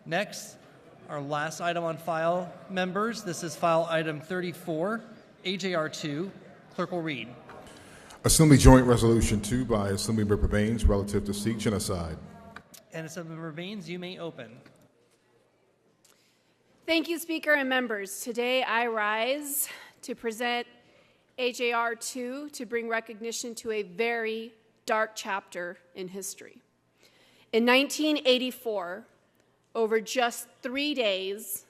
Next, our last item on file, members. This is file item 34, AJR 2. Clerk will read. Assembly Joint Resolution 2 by Assemblymember Bains relative to Sikh genocide. And Assemblymember Bains, you may open. Thank you, Speaker and members. Today I rise to present AJR 2 to bring recognition to a very dark chapter in history. In 1984, over just 3 days,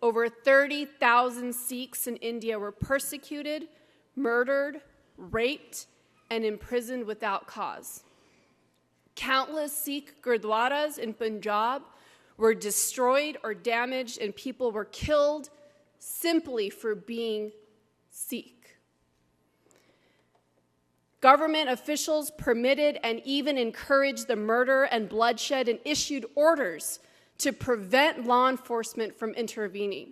over 30,000 Sikhs in India were persecuted, murdered, raped, and imprisoned without cause. Countless Sikh gurdwaras in Punjab were destroyed or damaged, and people were killed simply for being Sikh. Government officials permitted and even encouraged the murder and bloodshed and issued orders to prevent law enforcement from intervening.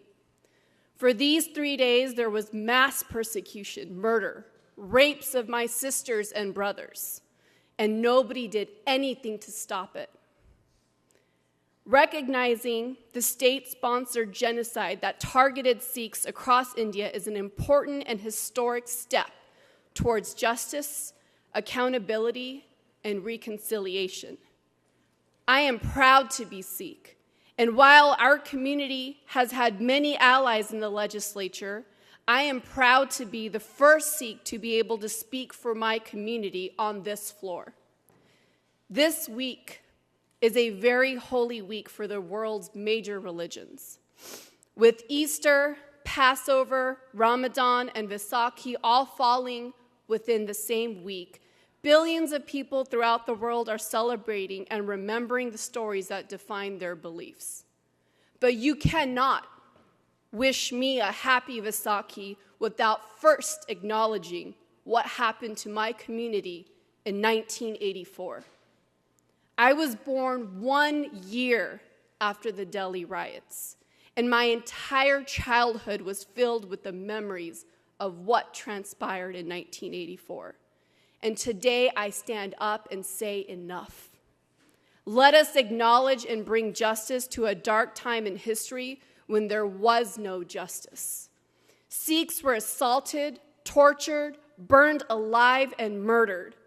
For these 3 days, there was mass persecution, murder, rapes of my sisters and brothers, and nobody did anything to stop it. Recognizing the state-sponsored genocide that targeted Sikhs across India is an important and historic step towards justice, accountability, and reconciliation. I am proud to be Sikh, and while our community has had many allies in the legislature, I am proud to be the first Sikh to be able to speak for my community on this floor. This week is a very holy week for the world's major religions. With Easter, Passover, Ramadan, and Vaisakhi all falling within the same week, billions of people throughout the world are celebrating and remembering the stories that define their beliefs. But you cannot wish me a happy Vaisakhi without first acknowledging what happened to my community in 1984. I was born 1 year after the Delhi riots, and my entire childhood was filled with the memories of what transpired in 1984. And today I stand up and say enough. Let us acknowledge and bring justice to a dark time in history when there was no justice. Sikhs were assaulted, tortured, burned alive, and murdered.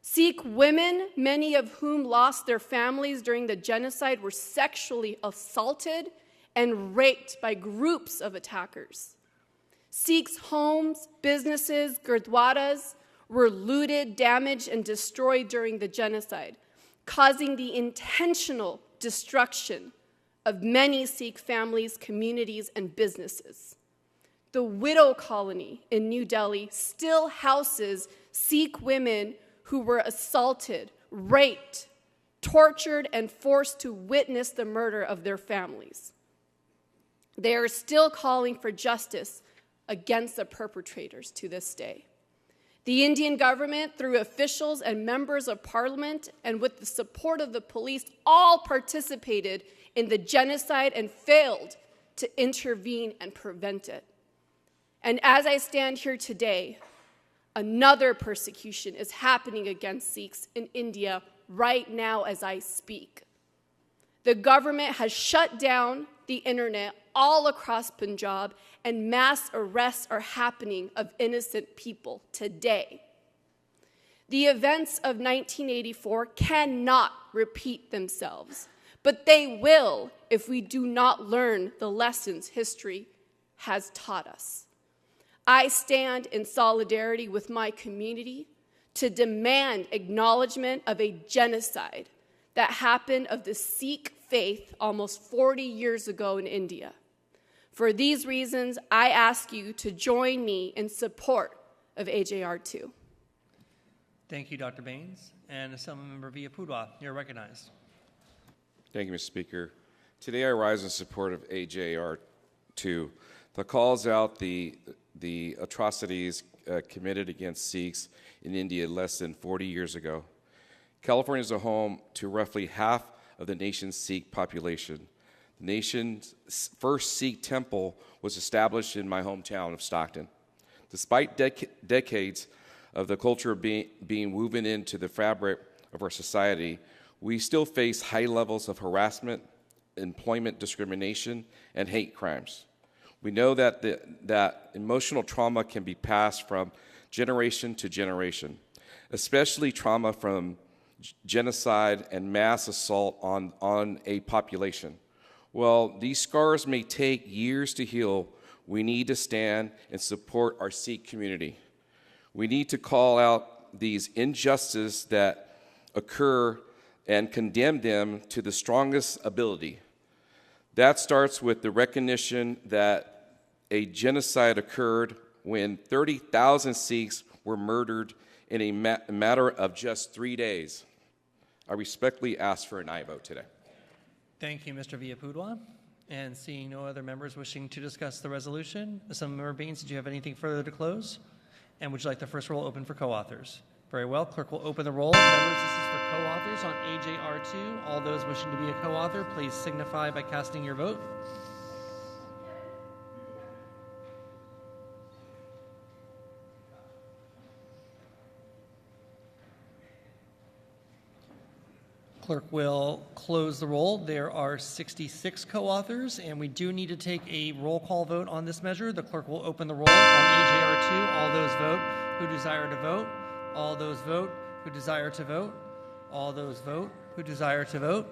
Sikh women, many of whom lost their families during the genocide, were sexually assaulted and raped by groups of attackers. Sikhs' homes, businesses, gurdwaras were looted, damaged, and destroyed during the genocide, causing the intentional destruction of many Sikh families, communities, and businesses. The Widow Colony in New Delhi still houses Sikh women who were assaulted, raped, tortured, and forced to witness the murder of their families. They are still calling for justice against the perpetrators to this day. The Indian government, through officials and members of parliament, and with the support of the police, all participated in the genocide and failed to intervene and prevent it. And as I stand here today, another persecution is happening against Sikhs in India right now as I speak. The government has shut down the internet all across Punjab, and mass arrests are happening of innocent people today. The events of 1984 cannot repeat themselves, but they will if we do not learn the lessons history has taught us. I stand in solidarity with my community to demand acknowledgement of a genocide that happened of the Sikh faith almost 40 years ago in India. For these reasons, I ask you to join me in support of AJR 2. Thank you, Dr. Bains. And Assemblymember Villapudua, you're recognized. Thank you, Mr. Speaker. Today I rise in support of AJR 2 that calls out the atrocities committed against Sikhs in India less than 40 years ago. California is a home to roughly half of the nation's Sikh population. The nation's first Sikh temple was established in my hometown of Stockton. Despite decades of the culture being woven into the fabric of our society, we still face high levels of harassment, employment discrimination, and hate crimes. We know that that emotional trauma can be passed from generation to generation, especially trauma from genocide and mass assault on a population. While these scars may take years to heal, we need to stand and support our Sikh community. We need to call out these injustices that occur and condemn them to the strongest ability. That starts with the recognition that a genocide occurred when 30,000 Sikhs were murdered in a matter of just 3 days. I respectfully ask for an aye vote today. Thank you, Mr. Villapudua. And seeing no other members wishing to discuss the resolution, Assemblymember Bains, did you have anything further to close? And would you like the first roll open for co-authors? Very well. Clerk will open the roll. Members, this is for co-authors on AJR2. All those wishing to be a co-author, please signify by casting your vote. Clerk will close the roll. There are 66 co-authors, and we do need to take a roll call vote on this measure. The clerk will open the roll on AJR2. All those vote who desire to vote. All those vote who desire to vote. All those vote who desire to vote.